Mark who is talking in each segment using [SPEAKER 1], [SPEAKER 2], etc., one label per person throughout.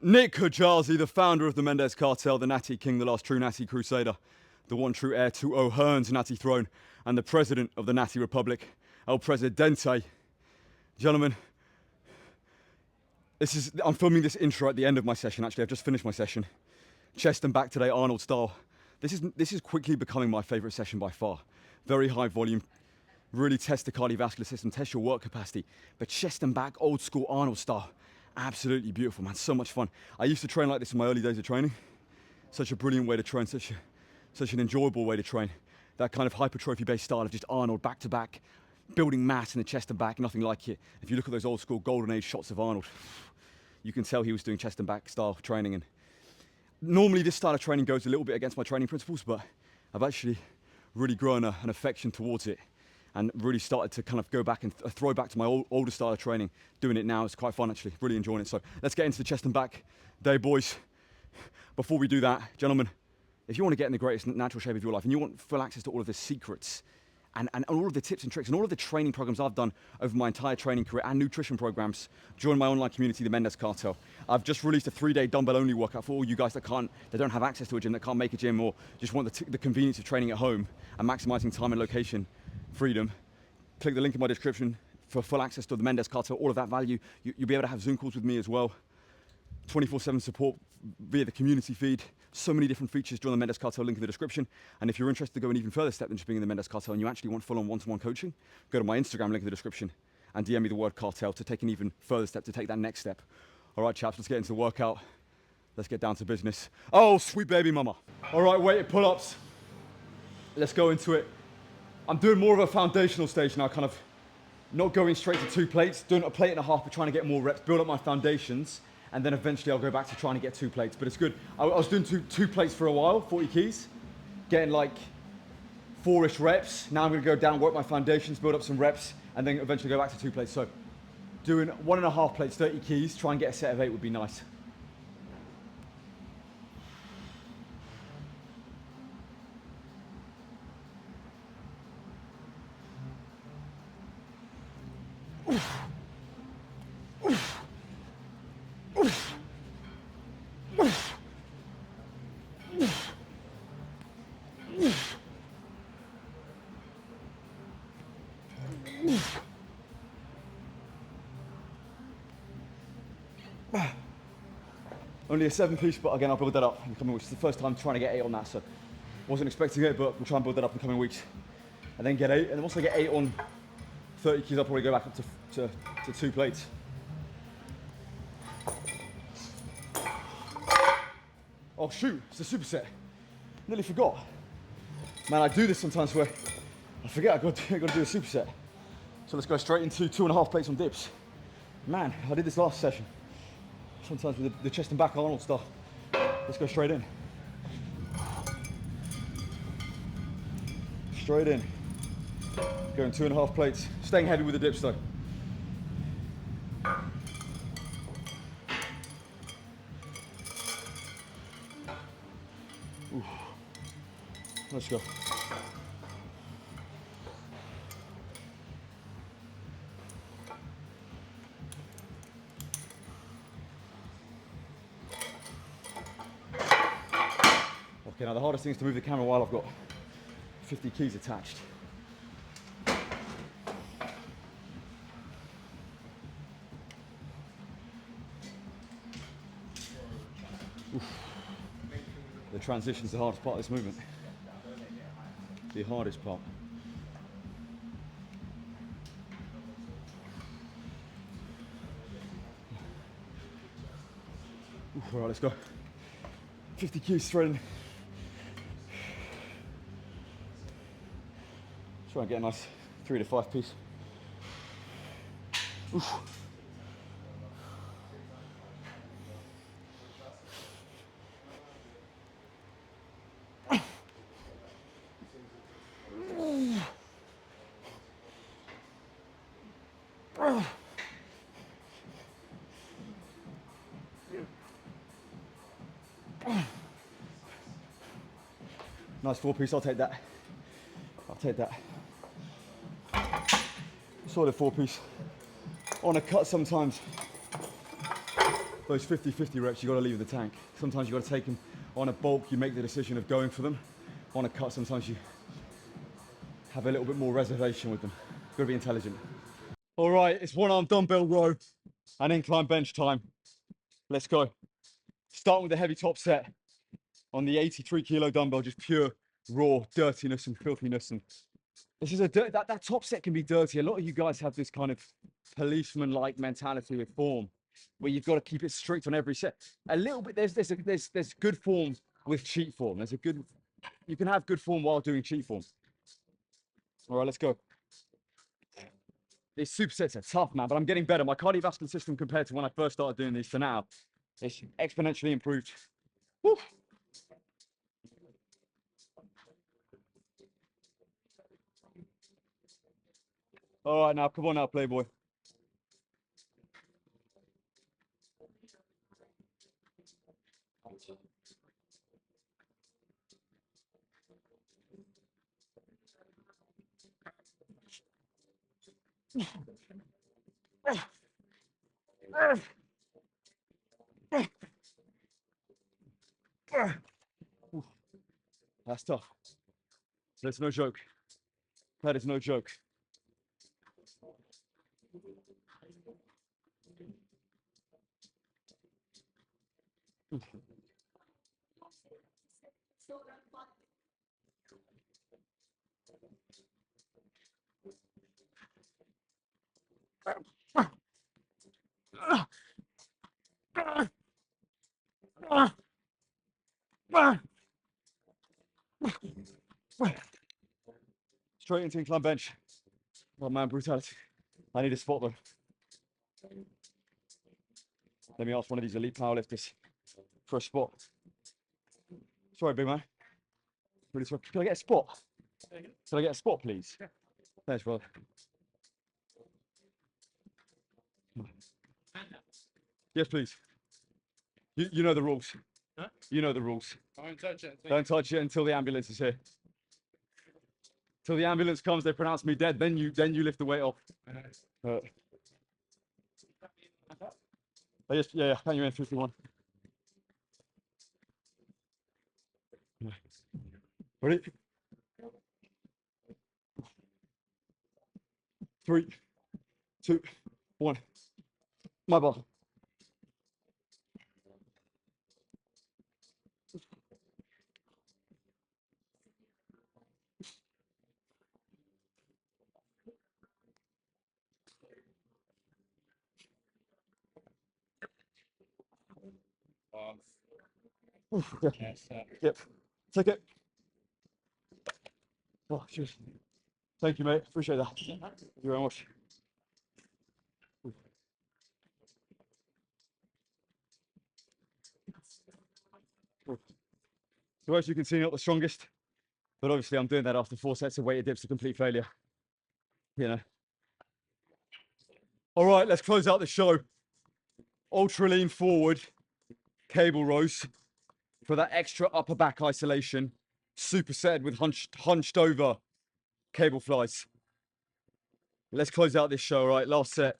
[SPEAKER 1] Nick Kajazi, the founder of the Mendez Cartel, the Natty King, the last true Natty Crusader, the one true heir to O'Hearn's Natty throne, and the president of the Natty Republic, El Presidente. Gentlemen, I'm filming this intro at the end of my session, actually. I've just finished my session. Chest and back today, Arnold style. This is quickly becoming my favorite session by far. Very high volume, really test the cardiovascular system, test your work capacity. But chest and back, old school Arnold style. Absolutely beautiful, man, so much fun. I used to train like this in my early days of training. Such a brilliant way to train, such an enjoyable way to train. That kind of hypertrophy-based style of just Arnold back to back, building mass in the chest and back, nothing like it. If you look at those old school golden age shots of Arnold, you can tell he was doing chest and back style training. And normally this style of training goes a little bit against my training principles, but I've actually really grown an affection towards it and really started to kind of go back and throw back to my older style of training. Doing it now is quite fun, actually, really enjoying it. So let's get into the chest and back day, boys. Before we do that, gentlemen, if you want to get in the greatest natural shape of your life and you want full access to all of the secrets and all of the tips and tricks and all of the training programs I've done over my entire training career and nutrition programs, join my online community, the Mendez Cartel. I've just released a 3-day dumbbell only workout for all you guys that don't have access to a gym, that can't make a gym, or just want the convenience of training at home and maximizing time and location freedom. Click the link in my description for full access to the Mendez Cartel, all of that value. You'll be able to have Zoom calls with me as well. 24/7 support via the community feed. So many different features. Join the Mendez Cartel, link in the description. And if you're interested to go an even further step than just being in the Mendez Cartel and you actually want full-on one-to-one coaching, go to my Instagram, link in the description, and DM me the word cartel to take an even further step, to take that next step. All right, chaps, let's get into the workout. Let's get down to business. Oh, sweet baby mama. All right, weighted pull-ups. Let's go into it. I'm doing more of a foundational stage now, kind of not going straight to 2 plates, doing a plate and a half, but trying to get more reps, build up my foundations, and then eventually I'll go back to trying to get 2 plates. But it's good. I was doing two plates for a while, 40 keys, getting like 4-ish reps. Now I'm gonna go down, work my foundations, build up some reps, and then eventually go back to 2 plates. So doing 1.5 plates, 30 keys, try and get a set of 8 would be nice. Only a 7-piece, but again, I'll build that up in the coming weeks. It's the first time trying to get 8 on that, so wasn't expecting it, but we'll try and build that up in the coming weeks. And then get 8, and then once I get 8 on 30 keys, I'll probably go back up to 2 plates. Oh shoot, it's a superset. Nearly forgot. Man, I do this sometimes where I forget I've got to do a superset. So let's go straight into 2.5 plates on dips. Man, I did this last session. Sometimes with the chest and back Arnold stuff. Let's go straight in. Straight in. Going 2.5 plates. Staying heavy with the dips though. Ooh. Let's go. Okay, now the hardest thing is to move the camera while I've got 50 keys attached. Oof. The transition's the hardest part of this movement. The hardest part. Oof, all right, let's go. 50 keys straight in. Try and get a nice 3 to 5 piece. Oof. Nice 4-piece, I'll take that. I'll take that. Solid 4-piece. On a cut sometimes. those 50-50 reps, you got to leave the tank. Sometimes you got to take them on a bulk. You make the decision of going for them. On a cut, sometimes you have a little bit more reservation with them. Got to be intelligent. All right, it's one arm dumbbell row and incline bench time. Let's go. Starting with the heavy top set on the 83 kilo dumbbell, just pure raw dirtiness and filthiness. And this is that top set can be dirty. A lot of you guys have this kind of policeman-like mentality with form, where you've got to keep it strict on every set. A little bit. There's good form with cheat form. You can have good form while doing cheat form. All right, let's go. These supersets are tough, man, but I'm getting better. My cardiovascular system compared to when I first started doing these to now, it's exponentially improved. Woo. All right, now, come on now, Playboy. That's tough. That's no joke. That is no joke. Straight into incline bench. Oh man, brutality. I need a spot though. Let me ask one of these elite powerlifters for a spot. Sorry, big man. Really sorry. Can I get a spot? Can I get a spot, please? Yeah. Thanks, brother. Yes, please. You know the rules. Huh? You know the rules. Don't touch it. Don't touch it until the ambulance is here. Till the ambulance comes, they pronounce me dead. Then you lift the weight off. Oh, yes, yeah. Count you in 51. Ready? 3, 2, 1. My ball. Yep. Take it. Oh, cheers. Thank you, mate. Appreciate that. Thank you very much. So as you can see, not the strongest, but obviously I'm doing that after 4 sets of weighted dips to complete failure. You know. All right, let's close out the show. Ultra lean forward, cable rows for that extra upper back isolation. Superset with hunched over cable flies. Let's close out this show, right? Last set.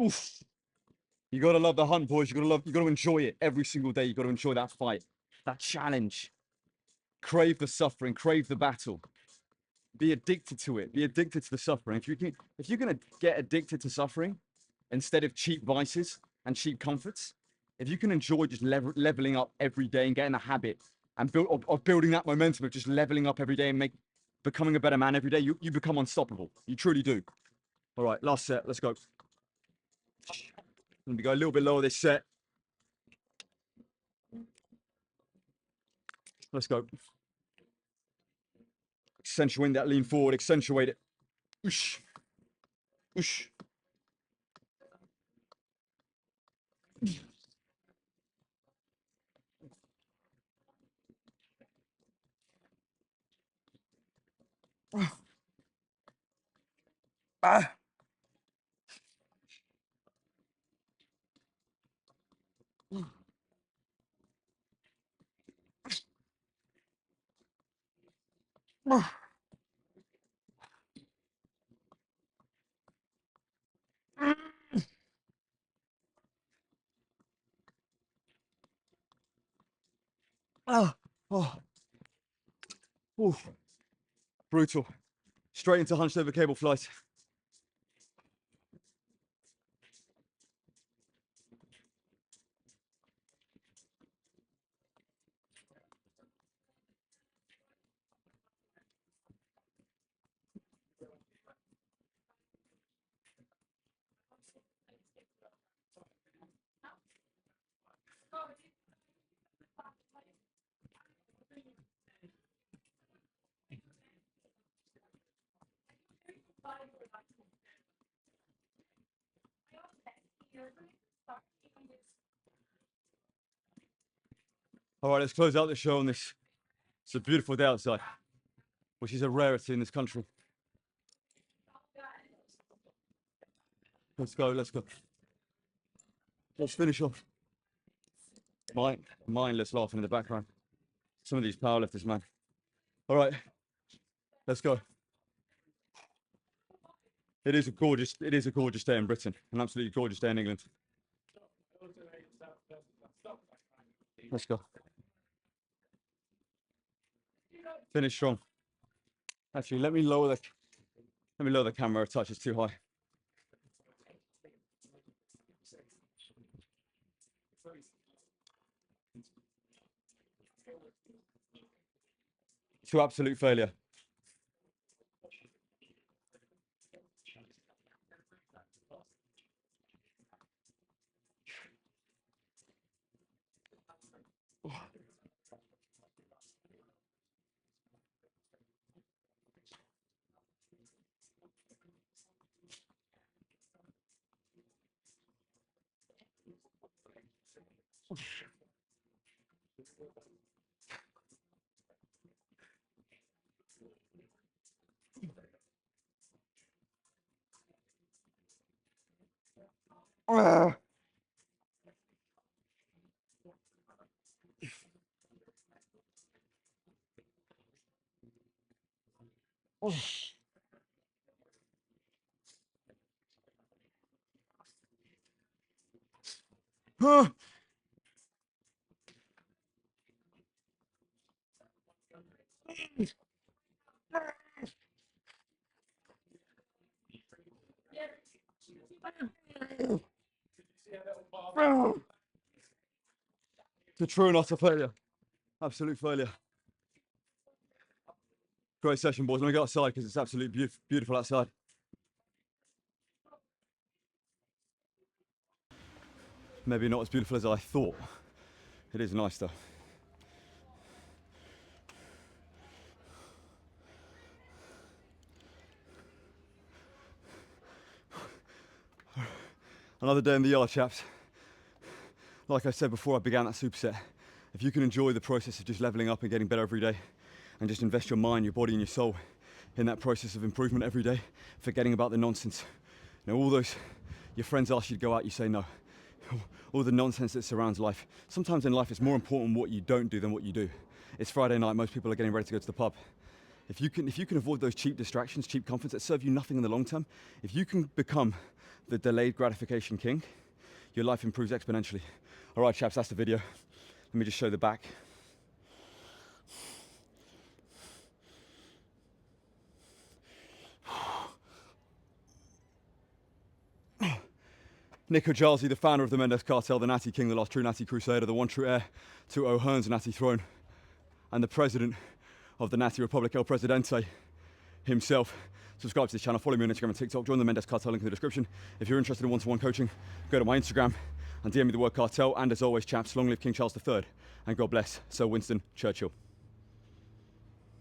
[SPEAKER 1] Oof. You gotta love the hunt, boys. You gotta enjoy it every single day. You gotta enjoy that fight, that challenge. Crave the suffering, crave the battle. Be addicted to it. Be addicted to the suffering. If you're gonna get addicted to suffering instead of cheap vices and cheap comforts, if you can enjoy just leveling up every day and getting a habit and building that momentum of just leveling up every day and becoming a better man every day, you become unstoppable. You truly do. All right, last set. Let's go. Let me go a little bit lower this set. Let's go. Accentuate that lean forward. Accentuate it. Oosh. Oosh. Ah. Oh, oof. Brutal. Straight into hunched over cable flies. All right, let's close out the show on this. It's a beautiful day outside, which is a rarity in this country. Let's go, let's go. Let's finish off. Mindless laughing in the background. Some of these powerlifters, man. All right, let's go. It is a gorgeous day in Britain, an absolutely gorgeous day in England. Let's go. Finish strong. Actually, let me lower the camera a touch. It's too high. To absolute failure. To true and utter failure. Absolute failure. Great session, boys. Let me go outside because it's absolutely beautiful outside. Maybe not as beautiful as I thought. It is nice though. Another day in the yard, chaps. Like I said before I began that superset, if you can enjoy the process of just leveling up and getting better every day, and just invest your mind, your body and your soul in that process of improvement every day, forgetting about the nonsense. You know, all those, your friends ask you to go out, you say no. All the nonsense that surrounds life. Sometimes in life it's more important what you don't do than what you do. It's Friday night, most people are getting ready to go to the pub. If you can avoid those cheap distractions, cheap comforts that serve you nothing in the long term, if you can become the delayed gratification king, your life improves exponentially. All right, chaps, that's the video. Let me just show the back. Nico Jalzi, the founder of the Mendes Cartel, the Natty King, the last true Natty Crusader, the one true heir to O'Hearn's Natty throne, and the president of the Natty Republic, El Presidente himself. Subscribe to this channel, follow me on Instagram and TikTok, join the Mendes Cartel, link in the description. If you're interested in one-to-one coaching, go to my Instagram and DM me the word cartel. And as always, chaps, long live King Charles III, and God bless Sir Winston Churchill.